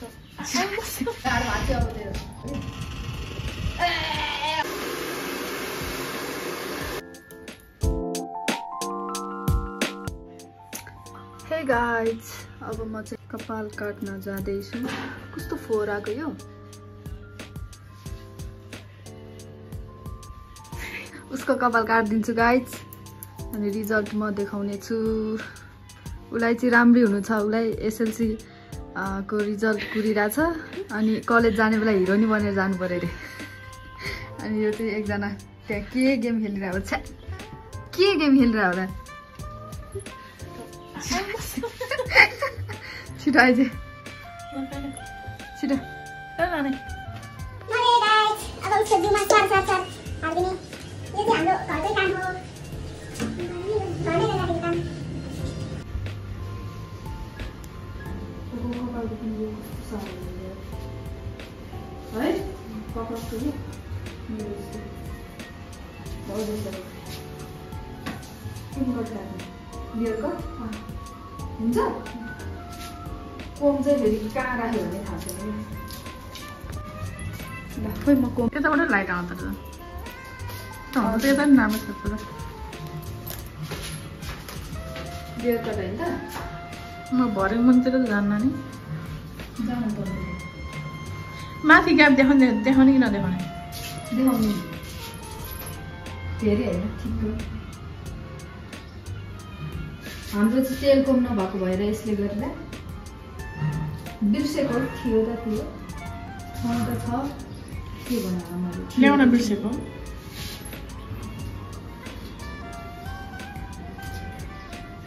Hey guys, अब म चाहिँ कपाल काट्न जाँदैछु। कस्तो फोहोर आएको यो। उसको कपाल काट्दिन्छु गाइज अनि रिजल्ट म देखाउने छु। उलाई चाहिँ राम्रै हुनु छ। उलाई एसएलसी को रिजल्ट कुरिरहेछ अनि कलेज जाने बेला हिरोनी बनेर जानु पर्यो रे। अनि यो चाहिँ एकजना त्यहाँ के गेम खेलिरहेको छ। के गेम खेलिरहेको होला। छिटो आइज छिटो अब उसको जिउमा चार हालिदिने। यो चाहिँ हाम्रो घरकै काम हो। घरमै गर्दाखेरि काम। है कपालको हुन्छ कोम चाहिँ फेरि कहाँ राख्यो भने थाहा छैन। ल खोइ म कोम यताबाट लाइट आउँछ त यता नि राम्रो छ त बियर कट होइन त म भरे मन्दिर जान्न नि जानु पर्ने माथि ग्याप देखाउने कि नदेखाउने देखाउने धेरै होइन ठिक हो। हाम्रो चाहिँ तेल कम नभएको भएर यसले गर्दा बिर्सेको थियो त थियो छन् त छ के भन्नु मैले ल्याउन बिर्सेको।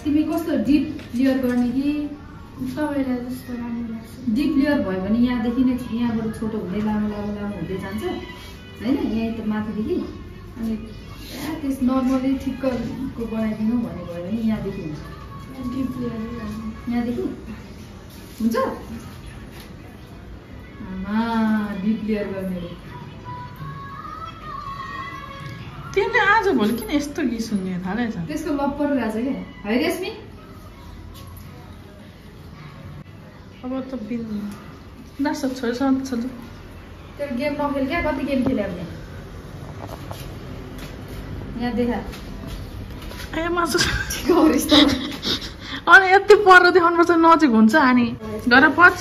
तिमी कस्तो डिप लेयर गर्ने कि सबैलाई जस्तो राम्रो लाग्छ। डिप लेयर भयो भने यहाँदेखि नै यहाँबाट छोटो हुँदै लामो हुँदै जान्छ होइन। यहीँ त माथिदेखि अनि त्यस नर्मली ठिक्कको बनाइदिनु भन्ने भयो भने यहाँदेखि हुन्छ। डिप लेयर यहाँदेखि हुन्छ। आमा डिप लेयर गर्ने रे। तिमीले आजभोलि किन यस्तो गीत सुन्ने थालेछ। त्यसको लप परिरहेछ क्या है रेशमी। अब त बिन दास छोरीसँग छ त्यो गेम नखेल क्या। कति गेम खेल्यो भने यहाँ देखा ए मासु गरिस् त। अनि यति पर देखाउनुपर्छ नजिक हुन्छ अनि घर पच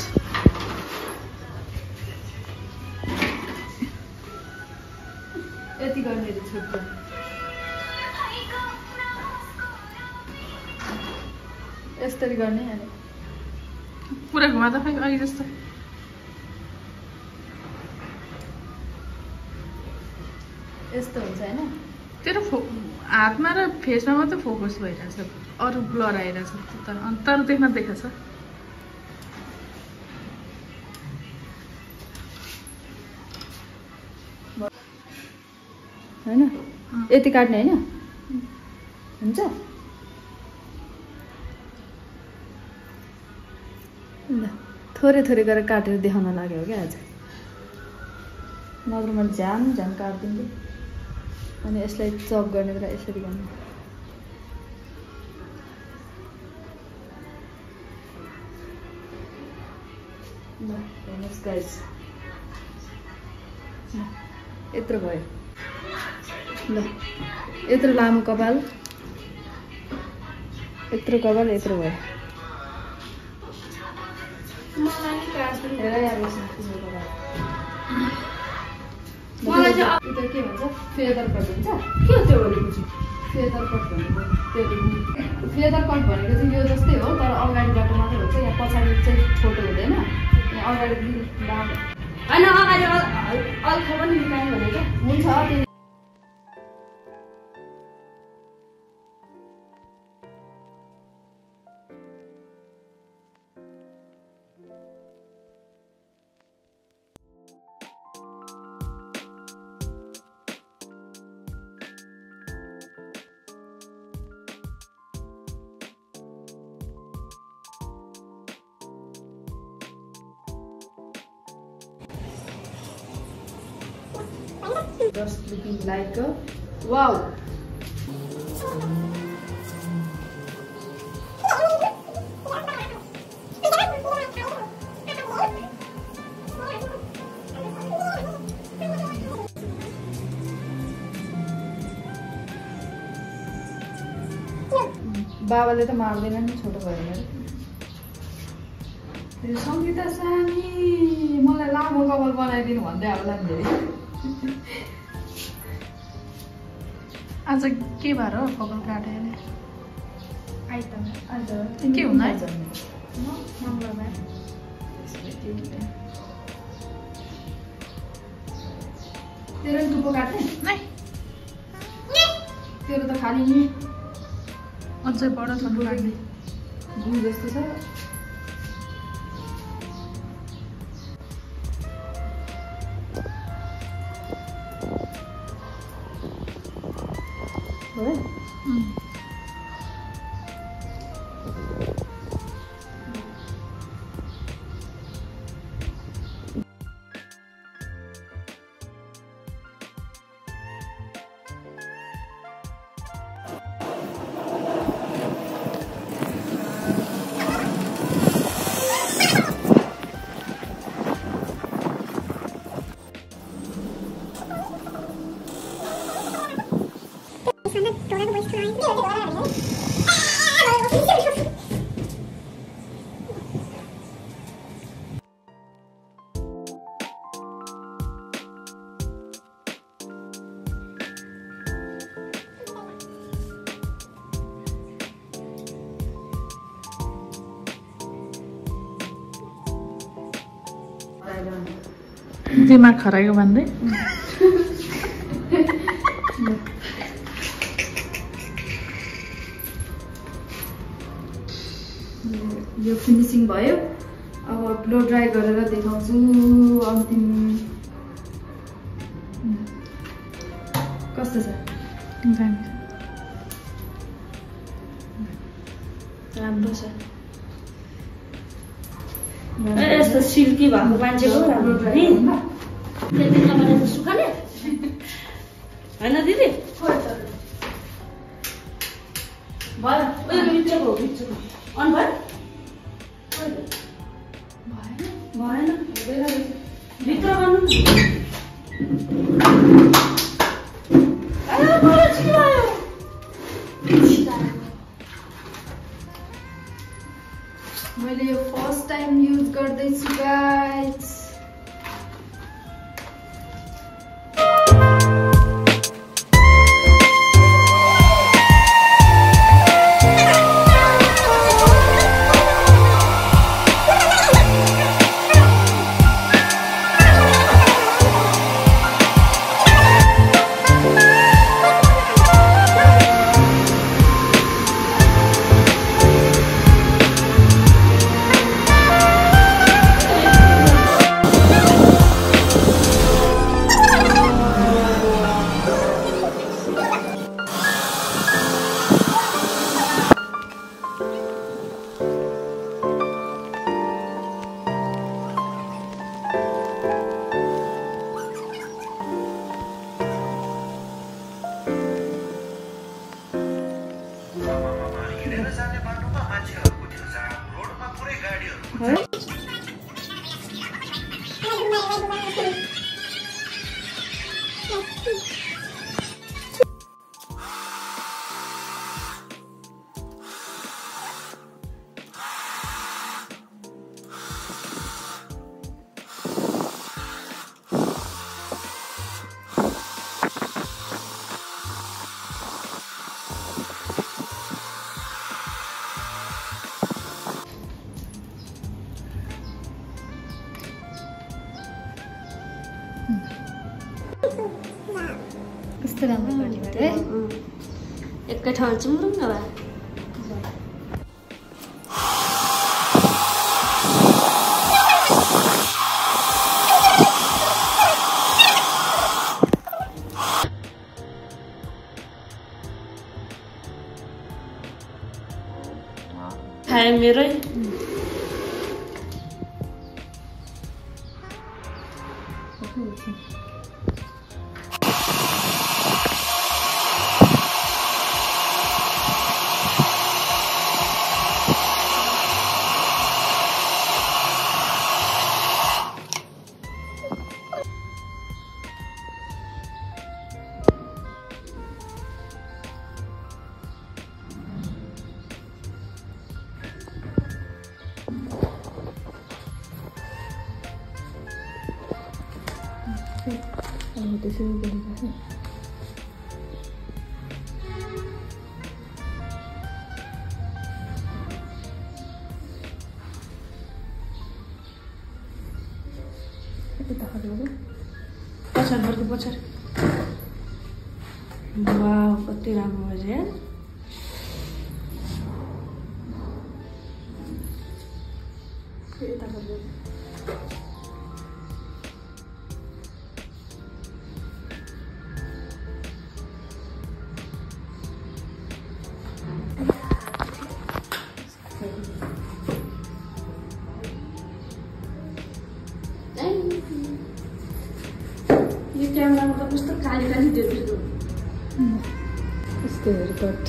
यति गर्ने रे छोटो। यसरी गर्ने अनि पुरा घुमाउँदा खै अघि जस्तो यस्तो हुन्छ होइन। तेरो हातमा र फेसमा मात्रै फोकस भइरहेछ अरू ब्लर आइरहेछ तर देख्न देखेछ। होइन यति काट्ने होइन हुन्छ। ल थोरै गरेर काटेर देखाउन लाग्यो क्या आज। नत्र मैले झ्याम काटिदिन्छु। अनि यसलाई चप गर्ने बेला यसरी गर्नु। ल हेर्नुहोस् गाइस यत्रो भयो। ल यत्रो लामो कपाल यत्रो भयो। हेर यार मलाई चाहिँ के भन्छ फेदर कट हुन्छ। के हो त्यो भनेको चाहिँ फेदर कट भनेको फेदर कट भनेको चाहिँ यो जस्तै हो तर अगाडिबाट मात्रै हुन्छ। यहाँ पछाडि चाहिँ छोटो हुँदैन। यहाँ अगाडि लामो होइन अगाडि अल्खा पनि निकाल्नु भनेको हुन्छ। Just looking like a wow. बाबाले त मार्दैन नि छोटो भयो भने। सङ्गीता सानी मलाई लामो कपाल बनाइदिनु भन्दै होला नि धेरै। आज के भएर हो कपाल काटेर? आइतबार के हुँदा मङ्गलबार। तेरो नि टुप्पो काट्ने? नै तेरो त खाली नि अझै बडो छ काट्ने। गुण जस्तो छ। दिमाग खरायो भन्दै यो फिनिसिङ भयो। अब ब्लो ड्राई गरेर देखाउँछु अन्तिम कस्तो छ। राम्रो छ। यस्तो सिल्की भएको मान्छेको राम्रो नि त्यति नभने त सुखाने होइन दिदी भयो उयो भित्रको अन भयो भएन भित्र गर्नु मैले यो फर्स्ट टाइम युज गर्दैछु गाइस। कस्तो राम्रो काटेको है। एकै ठाउँ चुम्रुङ नभए खाए मेरै त्यसरी गरिरहेको पछाडि फर्को पछाडि वाउ कति राम्रो भयो यार यता फर्को यो क्यामेरामा त कस्तो काली काली देखेको यस्तो हेयरकट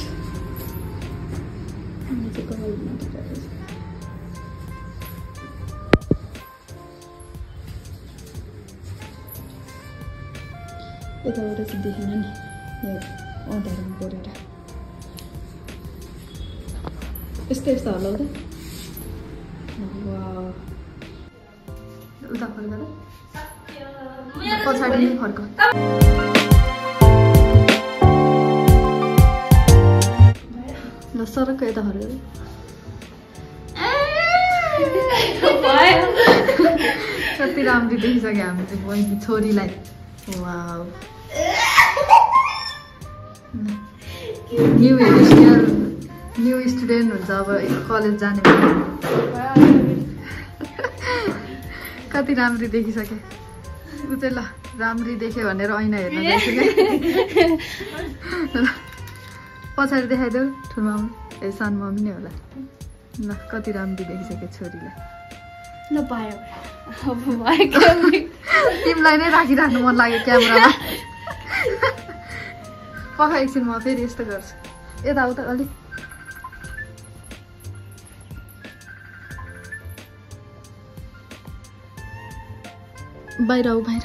यताबाट चाहिँ देखिन नि यो अँध्यारोमा परेर यस्तो यस्तो होला त उता फर्का पछाडि नै फर्क ल सरक यता फर्क कति राम्ररी देखिसक्यो हामीले बहिनी छोरीलाई वाउ न्यू स्टुडेन्ट हुन्छ अब कलेज जाने कति राम्ररी देखिसके ऊ चाहिँ ल राम्ररी देख्यो भनेर ऐना हेर्न गइसक्यो पछाडि देखाइदेऊ ठुलो मामा ए सानो मम्मी नै होला ल कति राम्ररी देखिसक्यो छोरीलाई ल भयो तिमीलाई नै राखिराख्नु मन लाग्यो क्यामेरामा पखा एकछिन म फेरि यस्तो गर्छु यताउता अलिक बाहिर आऊ बाहिर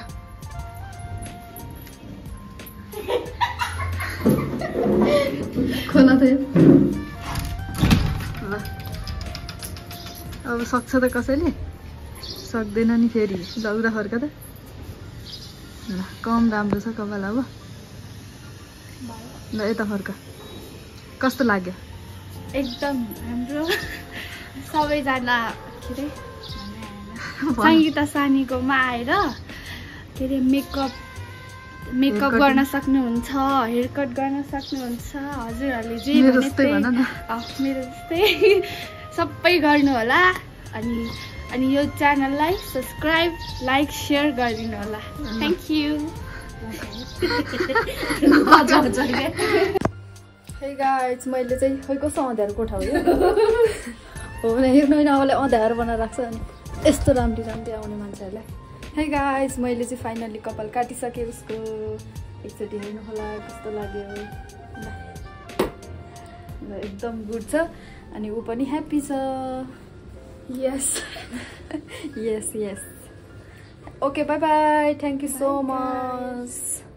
खोला त ल अब सक्छ त कसैले सक्दैन नि फेरि ल उता फर्क त ल कम राम्रो छ कपाल अब ल यता फर्क कस्तो लाग्यो एकदम राम्रो सबैजना के अरे सङ्गीता सानीकोमा आएर के अरे मेकअप गर्न सक्नुहुन्छ हेयर कट गर्न सक्नुहुन्छ हजुरहरूले जे मेरो जस्तै सबै गर्नु होला अनि यो च्यानललाई सब्स्क्राइब लाइक सेयर गरिदिनु होला थ्याङ्क यू हे गाइस मैले चाहिँ खै कस्तो अँध्यारो कोठा हो हो भने यो नैनावाले अँध्यारो बनाएर राख्छ अनि यस्तो राम्री आउने मान्छेहरूलाई हे गाइस मैले चाहिँ फाइनल्ली कपाल काटिसकेँ उसको एकचोटि हेर्नु होला कस्तो लाग्यो ल एकदम गुड छ अनि ऊ पनि ह्याप्पी छ yes yes yes okay bye bye thank you so much